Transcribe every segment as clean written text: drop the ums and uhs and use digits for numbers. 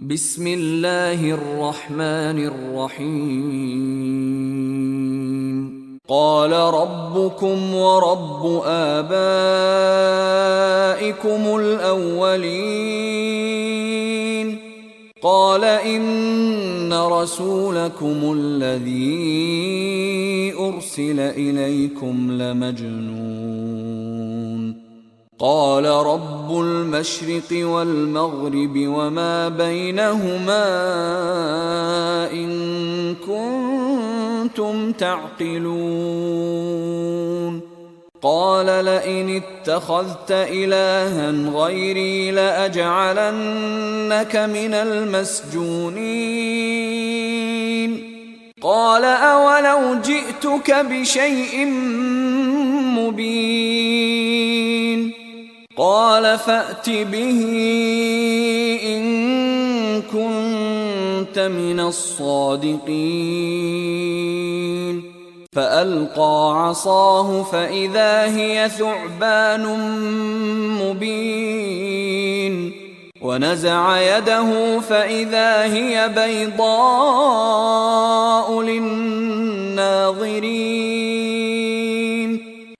بسم الله الرحمن الرحيم. قال ربكم ورب آبائكم الأولين. قال إن رسولكم الذي أرسل إليكم لمجنون. قال رب المشرق والمغرب وما بينهما إن كنتم تعقلون. قال لئن اتخذت إلها غيري لأجعلنك من المسجونين. قال أولو جئتك بشيء مبين. قال فأت به إن كنت من الصادقين. فألقى عصاه فإذا هي ثعبان مبين. ونزع يده فإذا هي بيضاء للناظرين.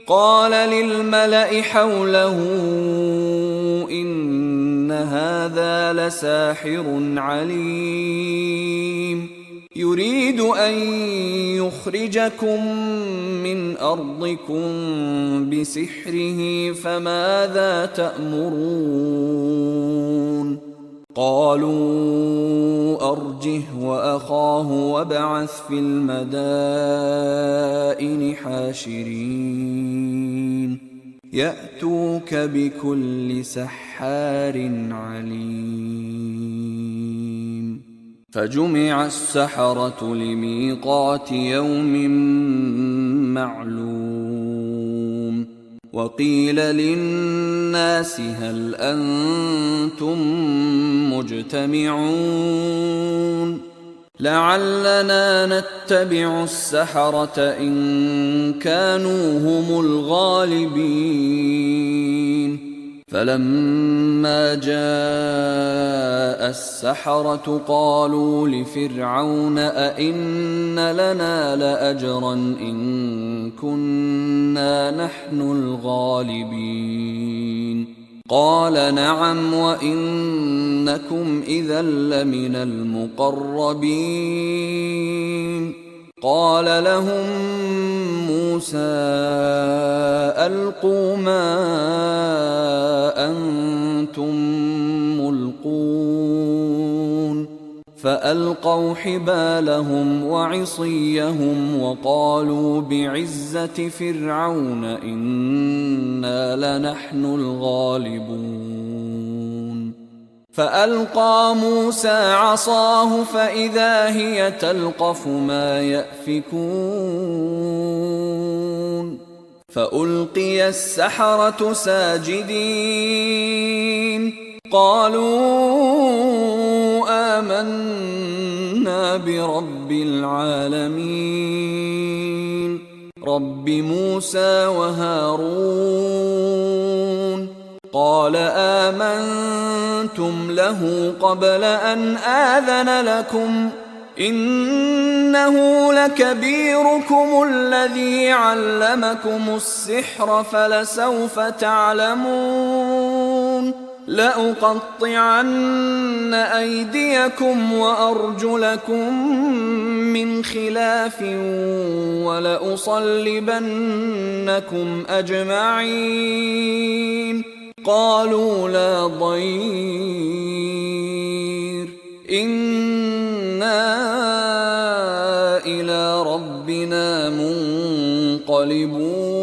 قال للملأ حوله إن هذا لساحر عليم يريد أن يخرجكم من أرضكم بسحره فماذا تأمرون؟ قالوا أرجه وأخاه وابعث في المدائن حاشرين يأتوك بكل سحار عليم. فجمع السحرة لميقات يوم معلوم. وقيل للناس هل أنتم مجتمعون لعلنا نتبع السحرة إن كانوا هم الغالبين. فلما جاء السحرة قالوا لفرعون أئن لنا لأجرا إن كنا نحن الغالبين. قال نعم وإنكم إذا لمن المقربين. قال لهم موسى ألقوا ما أنتم ملقون. فألقوا حبالهم وعصيهم وقالوا بعزة فرعون إنا لنحن الغالبون. فألقى موسى عصاه فإذا هي تلقف ما يأفكون. فألقي السحرة ساجدين قالوا آمنا برب العالمين رب موسى وهارون. قال آمنتم له قبل أن آذن لكم إنه لكبيركم الذي علمكم السحر فلسوف تعلمون. لأقطعن أيديكم وأرجلكم من خلاف ولأصلبنكم أجمعين. قالوا لا ضير إنا إلى ربنا منقلبون.